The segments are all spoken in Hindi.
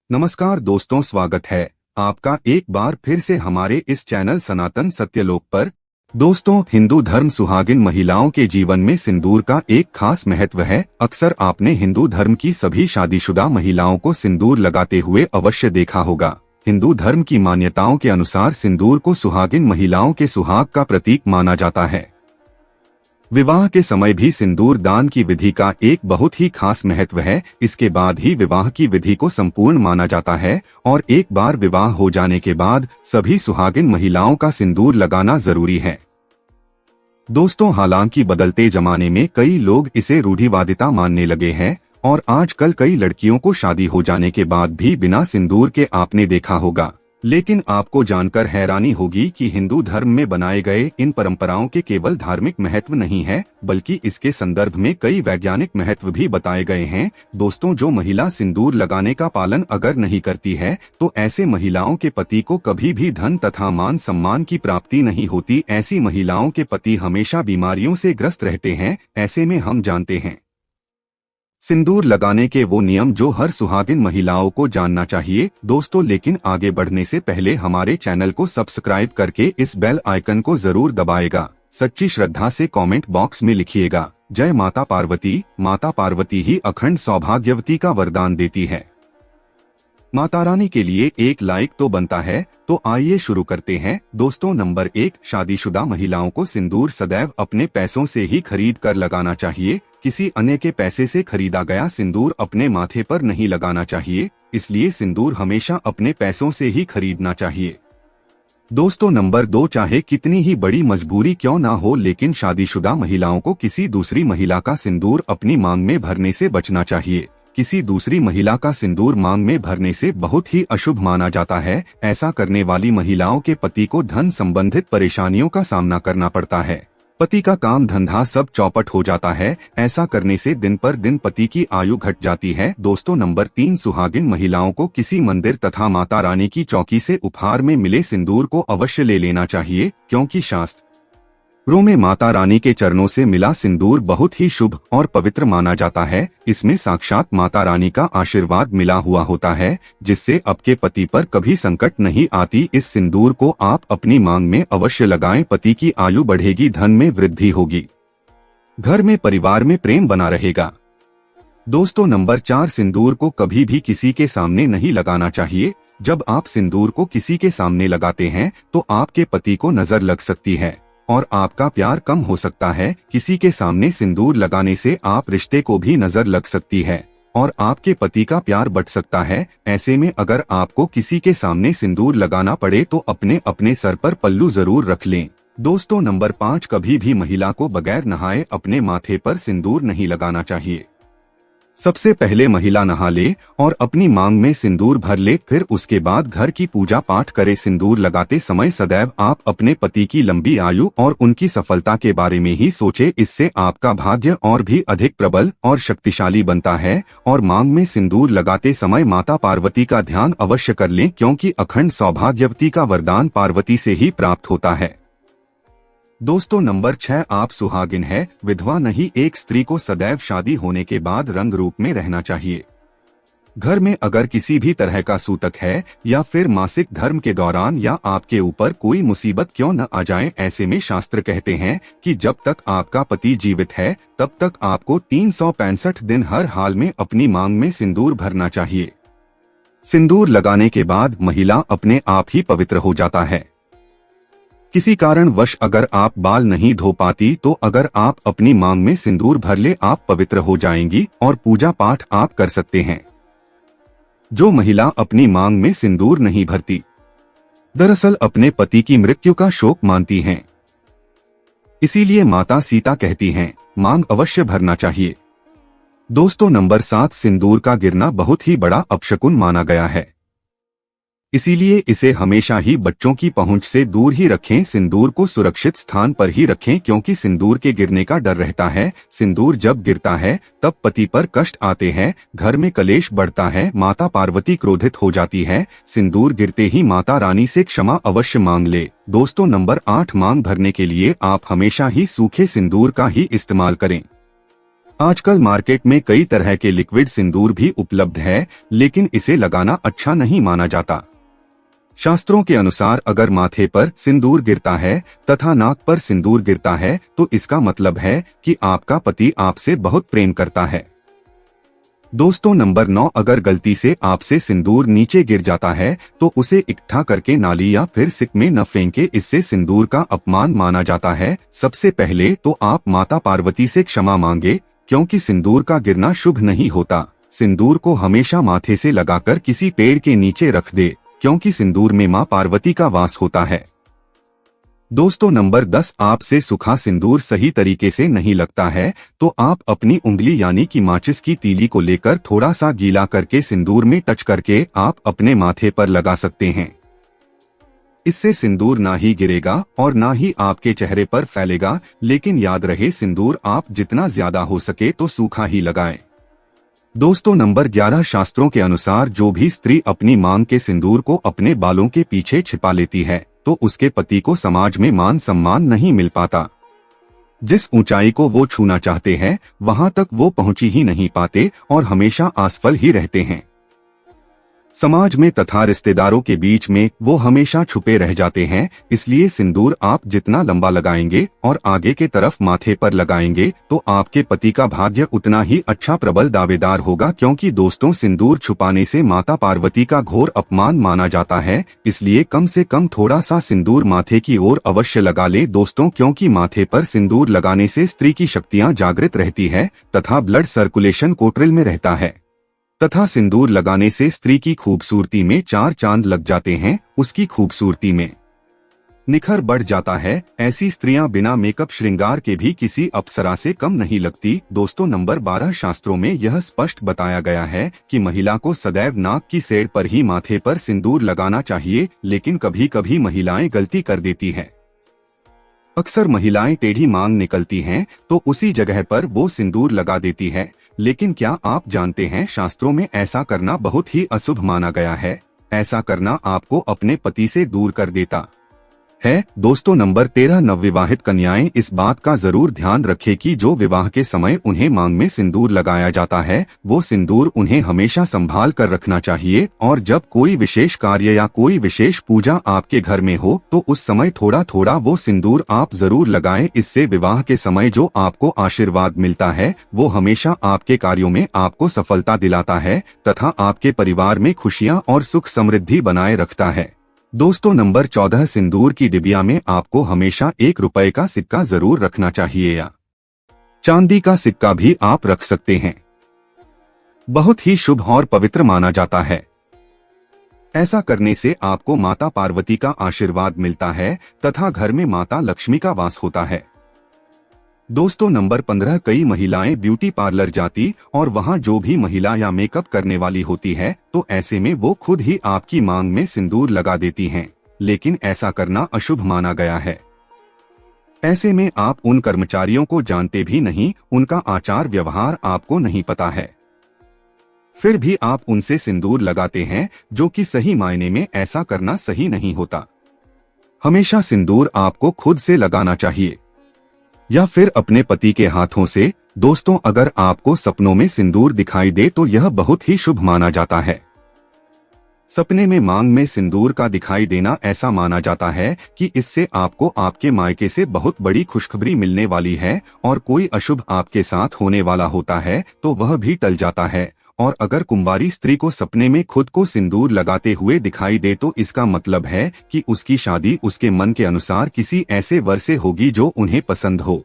नमस्कार दोस्तों, स्वागत है आपका एक बार फिर से हमारे इस चैनल सनातन सत्यलोक पर। दोस्तों, हिंदू धर्म सुहागिन महिलाओं के जीवन में सिंदूर का एक खास महत्व है। अक्सर आपने हिंदू धर्म की सभी शादीशुदा महिलाओं को सिंदूर लगाते हुए अवश्य देखा होगा। हिंदू धर्म की मान्यताओं के अनुसार सिंदूर को सुहागिन महिलाओं के सुहाग का प्रतीक माना जाता है। विवाह के समय भी सिंदूर दान की विधि का एक बहुत ही खास महत्व है। इसके बाद ही विवाह की विधि को संपूर्ण माना जाता है और एक बार विवाह हो जाने के बाद सभी सुहागिन महिलाओं का सिंदूर लगाना जरूरी है। दोस्तों, हालांकि बदलते जमाने में कई लोग इसे रूढ़िवादिता मानने लगे हैं और आजकल कई लड़कियों को शादी हो जाने के बाद भी बिना सिंदूर के आपने देखा होगा। लेकिन आपको जानकर हैरानी होगी कि हिंदू धर्म में बनाए गए इन परंपराओं के केवल धार्मिक महत्व नहीं है, बल्कि इसके संदर्भ में कई वैज्ञानिक महत्व भी बताए गए हैं। दोस्तों, जो महिला सिंदूर लगाने का पालन अगर नहीं करती है तो ऐसे महिलाओं के पति को कभी भी धन तथा मान सम्मान की प्राप्ति नहीं होती। ऐसी महिलाओं के पति हमेशा बीमारियों से ग्रस्त रहते हैं। ऐसे में हम जानते हैं सिंदूर लगाने के वो नियम जो हर सुहागिन महिलाओं को जानना चाहिए। दोस्तों, लेकिन आगे बढ़ने से पहले हमारे चैनल को सब्सक्राइब करके इस बेल आइकन को जरूर दबाएगा। सच्ची श्रद्धा से कमेंट बॉक्स में लिखिएगा, जय माता पार्वती। माता पार्वती ही अखंड सौभाग्यवती का वरदान देती है। माता रानी के लिए एक लाइक तो बनता है। तो आइए शुरू करते हैं। दोस्तों, नंबर 1, शादीशुदा महिलाओं को सिंदूर सदैव अपने पैसों से ही खरीद कर लगाना चाहिए। किसी अन्य के पैसे से खरीदा गया सिंदूर अपने माथे पर नहीं लगाना चाहिए। इसलिए सिंदूर हमेशा अपने पैसों से ही खरीदना चाहिए। दोस्तों, नंबर 2, चाहे कितनी ही बड़ी मजबूरी क्यों ना हो, लेकिन शादीशुदा महिलाओं को किसी दूसरी महिला का सिंदूर अपनी मांग में भरने से बचना चाहिए। किसी दूसरी महिला का सिंदूर मांग में भरने से बहुत ही अशुभ माना जाता है। ऐसा करने वाली महिलाओं के पति को धन संबंधित परेशानियों का सामना करना पड़ता है। पति का काम धंधा सब चौपट हो जाता है। ऐसा करने से दिन पर दिन पति की आयु घट जाती है। दोस्तों, नंबर 3, सुहागिन महिलाओं को किसी मंदिर तथा माता रानी की चौकी से उपहार में मिले सिंदूर को अवश्य ले लेना चाहिए, क्योंकि शास्त्रों में माता रानी के चरणों से मिला सिंदूर बहुत ही शुभ और पवित्र माना जाता है। इसमें साक्षात माता रानी का आशीर्वाद मिला हुआ होता है, जिससे आपके पति पर कभी संकट नहीं आती। इस सिंदूर को आप अपनी मांग में अवश्य लगाएं। पति की आयु बढ़ेगी, धन में वृद्धि होगी, घर में परिवार में प्रेम बना रहेगा। दोस्तों, नंबर 4, सिंदूर को कभी भी किसी के सामने नहीं लगाना चाहिए। जब आप सिंदूर को किसी के सामने लगाते हैं तो आपके पति को नजर लग सकती है और आपका प्यार कम हो सकता है। किसी के सामने सिंदूर लगाने से आप रिश्ते को भी नजर लग सकती है और आपके पति का प्यार बढ़ सकता है। ऐसे में अगर आपको किसी के सामने सिंदूर लगाना पड़े तो अपने अपने सर पर पल्लू जरूर रख लें। दोस्तों, नंबर 5, कभी भी महिला को बगैर नहाए अपने माथे पर सिंदूर नहीं लगाना चाहिए। सबसे पहले महिला नहा ले और अपनी मांग में सिंदूर भर ले, फिर उसके बाद घर की पूजा पाठ करे। सिंदूर लगाते समय सदैव आप अपने पति की लंबी आयु और उनकी सफलता के बारे में ही सोचे। इससे आपका भाग्य और भी अधिक प्रबल और शक्तिशाली बनता है। और मांग में सिंदूर लगाते समय माता पार्वती का ध्यान अवश्य कर लें, क्योंकि अखंड सौभाग्यवती का वरदान पार्वती से ही प्राप्त होता है। दोस्तों, नंबर 6, आप सुहागिन है, विधवा नहीं। एक स्त्री को सदैव शादी होने के बाद रंग रूप में रहना चाहिए। घर में अगर किसी भी तरह का सूतक है या फिर मासिक धर्म के दौरान या आपके ऊपर कोई मुसीबत क्यों न आ जाए, ऐसे में शास्त्र कहते हैं कि जब तक आपका पति जीवित है तब तक आपको 365 दिन हर हाल में अपनी मांग में सिंदूर भरना चाहिए। सिंदूर लगाने के बाद महिला अपने आप ही पवित्र हो जाता है। किसी कारणवश अगर आप बाल नहीं धो पाती तो अगर आप अपनी मांग में सिंदूर भर ले, आप पवित्र हो जाएंगी और पूजा पाठ आप कर सकते हैं। जो महिला अपनी मांग में सिंदूर नहीं भरती, दरअसल अपने पति की मृत्यु का शोक मानती हैं। इसीलिए माता सीता कहती हैं, मांग अवश्य भरना चाहिए। दोस्तों, नंबर 7, सिंदूर का गिरना बहुत ही बड़ा अपशकुन माना गया है। इसीलिए इसे हमेशा ही बच्चों की पहुंच से दूर ही रखें। सिंदूर को सुरक्षित स्थान पर ही रखें, क्योंकि सिंदूर के गिरने का डर रहता है। सिंदूर जब गिरता है तब पति पर कष्ट आते हैं, घर में कलेश बढ़ता है, माता पार्वती क्रोधित हो जाती है। सिंदूर गिरते ही माता रानी से क्षमा अवश्य मांग ले। दोस्तों, नंबर 8, मांग भरने के लिए आप हमेशा ही सूखे सिंदूर का ही इस्तेमाल करें। आजकल मार्केट में कई तरह के लिक्विड सिंदूर भी उपलब्ध है, लेकिन इसे लगाना अच्छा नहीं माना जाता। शास्त्रों के अनुसार अगर माथे पर सिंदूर गिरता है तथा नाक पर सिंदूर गिरता है तो इसका मतलब है कि आपका पति आपसे बहुत प्रेम करता है। दोस्तों नंबर 9, अगर गलती से आपसे सिंदूर नीचे गिर जाता है तो उसे इकट्ठा करके नाली या फिर सिक में न फेंके, इससे सिंदूर का अपमान माना जाता है। सबसे पहले तो आप माता पार्वती से क्षमा मांगे, क्योंकि सिंदूर का गिरना शुभ नहीं होता। सिंदूर को हमेशा माथे से लगाकर किसी पेड़ के नीचे रख दे, क्योंकि सिंदूर में मां पार्वती का वास होता है। दोस्तों नंबर 10, आपसे सूखा सिंदूर सही तरीके से नहीं लगता है तो आप अपनी उंगली यानी कि माचिस की तीली को लेकर थोड़ा सा गीला करके सिंदूर में टच करके आप अपने माथे पर लगा सकते हैं। इससे सिंदूर ना ही गिरेगा और ना ही आपके चेहरे पर फैलेगा, लेकिन याद रहे सिंदूर आप जितना ज्यादा हो सके तो सूखा ही लगाएं। दोस्तों नंबर 11, शास्त्रों के अनुसार जो भी स्त्री अपनी मांग के सिंदूर को अपने बालों के पीछे छिपा लेती है तो उसके पति को समाज में मान सम्मान नहीं मिल पाता। जिस ऊंचाई को वो छूना चाहते हैं वहां तक वो पहुंच ही नहीं पाते और हमेशा असफल ही रहते हैं। समाज में तथा रिश्तेदारों के बीच में वो हमेशा छुपे रह जाते हैं। इसलिए सिंदूर आप जितना लंबा लगाएंगे और आगे के तरफ माथे पर लगाएंगे तो आपके पति का भाग्य उतना ही अच्छा प्रबल दावेदार होगा, क्योंकि दोस्तों सिंदूर छुपाने से माता पार्वती का घोर अपमान माना जाता है। इसलिए कम से कम थोड़ा सा सिंदूर माथे की ओर अवश्य लगा ले दोस्तों, क्योंकि माथे पर सिंदूर लगाने से स्त्री की शक्तियाँ जागृत रहती है तथा ब्लड सर्कुलेशन कोटरिल में रहता है तथा सिंदूर लगाने से स्त्री की खूबसूरती में 4 चांद लग जाते हैं, उसकी खूबसूरती में निखर बढ़ जाता है। ऐसी स्त्रियां बिना मेकअप श्रृंगार के भी किसी अप्सरा से कम नहीं लगती। दोस्तों नंबर 12, शास्त्रों में यह स्पष्ट बताया गया है कि महिला को सदैव नाक की सेड़ पर ही माथे पर सिंदूर लगाना चाहिए, लेकिन कभी कभी महिलाएं गलती कर देती है। अक्सर महिलाएं टेढ़ी मांग निकलती हैं तो उसी जगह पर वो सिंदूर लगा देती है, लेकिन क्या आप जानते हैं शास्त्रों में ऐसा करना बहुत ही अशुभ माना गया है। ऐसा करना आपको अपने पति से दूर कर देता है। दोस्तों नंबर 13, नवविवाहित कन्याएं इस बात का जरूर ध्यान रखें कि जो विवाह के समय उन्हें मांग में सिंदूर लगाया जाता है वो सिंदूर उन्हें हमेशा संभाल कर रखना चाहिए, और जब कोई विशेष कार्य या कोई विशेष पूजा आपके घर में हो तो उस समय थोड़ा थोड़ा वो सिंदूर आप जरूर लगाएं। इससे विवाह के समय जो आपको आशीर्वाद मिलता है वो हमेशा आपके कार्यों में आपको सफलता दिलाता है तथा आपके परिवार में खुशियां और सुख समृद्धि बनाए रखता है। दोस्तों नंबर 14, सिंदूर की डिबिया में आपको हमेशा 1 रुपए का सिक्का जरूर रखना चाहिए या चांदी का सिक्का भी आप रख सकते हैं। बहुत ही शुभ और पवित्र माना जाता है। ऐसा करने से आपको माता पार्वती का आशीर्वाद मिलता है तथा घर में माता लक्ष्मी का वास होता है। दोस्तों नंबर 15, कई महिलाएं ब्यूटी पार्लर जाती और वहां जो भी महिला या मेकअप करने वाली होती है तो ऐसे में वो खुद ही आपकी मांग में सिंदूर लगा देती हैं, लेकिन ऐसा करना अशुभ माना गया है। ऐसे में आप उन कर्मचारियों को जानते भी नहीं, उनका आचार व्यवहार आपको नहीं पता है, फिर भी आप उनसे सिंदूर लगाते हैं, जो कि सही मायने में ऐसा करना सही नहीं होता। हमेशा सिंदूर आपको खुद से लगाना चाहिए या फिर अपने पति के हाथों से। दोस्तों अगर आपको सपनों में सिंदूर दिखाई दे तो यह बहुत ही शुभ माना जाता है। सपने में मांग में सिंदूर का दिखाई देना ऐसा माना जाता है कि इससे आपको आपके मायके से बहुत बड़ी खुशखबरी मिलने वाली है, और कोई अशुभ आपके साथ होने वाला होता है तो वह भी टल जाता है। और अगर कुंवारी स्त्री को सपने में खुद को सिंदूर लगाते हुए दिखाई दे तो इसका मतलब है कि उसकी शादी उसके मन के अनुसार किसी ऐसे वर से होगी जो उन्हें पसंद हो।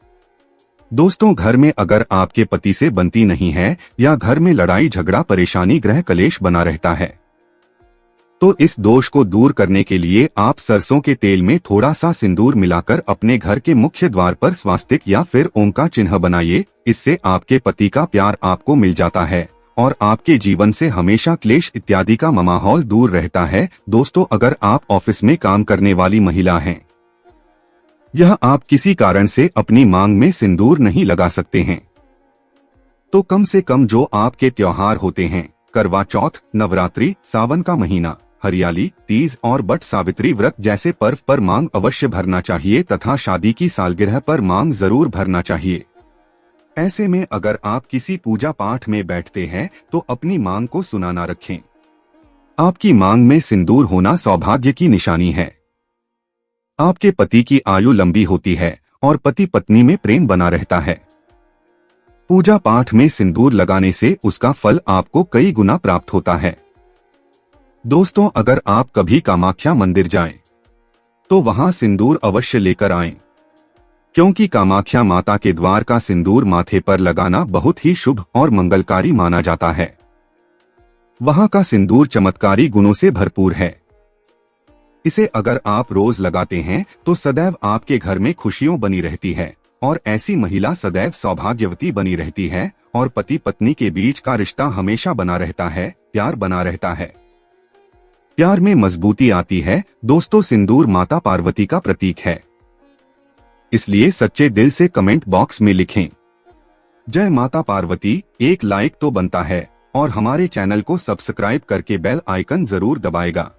दोस्तों घर में अगर आपके पति से बनती नहीं है या घर में लड़ाई झगड़ा परेशानी गृह कलेश बना रहता है तो इस दोष को दूर करने के लिए आप सरसों के तेल में थोड़ा सा सिंदूर मिलाकर अपने घर के मुख्य द्वार पर स्वास्तिक या फिर ओम का चिन्ह बनाइए। इससे आपके पति का प्यार आपको मिल जाता है और आपके जीवन से हमेशा क्लेश इत्यादि का माहौल दूर रहता है। दोस्तों अगर आप ऑफिस में काम करने वाली महिला हैं, यह आप किसी कारण से अपनी मांग में सिंदूर नहीं लगा सकते हैं तो कम से कम जो आपके त्योहार होते हैं, करवा चौथ, नवरात्रि, सावन का महीना, हरियाली, तीज और बट सावित्री व्रत जैसे पर्व पर मांग अवश्य भरना चाहिए तथा शादी की सालगिरह पर मांग जरूर भरना चाहिए। ऐसे में अगर आप किसी पूजा पाठ में बैठते हैं तो अपनी मांग को सुना ना रखें। आपकी मांग में सिंदूर होना सौभाग्य की निशानी है। आपके पति की आयु लंबी होती है और पति पत्नी में प्रेम बना रहता है। पूजा पाठ में सिंदूर लगाने से उसका फल आपको कई गुना प्राप्त होता है। दोस्तों, अगर आप कभी कामाख्या मंदिर जाएं, तो वहां सिंदूर अवश्य लेकर आएं, क्योंकि कामाख्या माता के द्वार का सिंदूर माथे पर लगाना बहुत ही शुभ और मंगलकारी माना जाता है। वहां का सिंदूर चमत्कारी गुणों से भरपूर है। इसे अगर आप रोज लगाते हैं तो सदैव आपके घर में खुशियों बनी रहती है और ऐसी महिला सदैव सौभाग्यवती बनी रहती है और पति पत्नी के बीच का रिश्ता हमेशा बना रहता है, प्यार बना रहता है। प्यार में मजबूती आती है। दोस्तों, सिंदूर माता पार्वती का प्रतीक है, इसलिए सच्चे दिल से कमेंट बॉक्स में लिखें जय माता पार्वती। एक लाइक तो बनता है और हमारे चैनल को सब्सक्राइब करके बेल आइकन जरूर दबाएगा।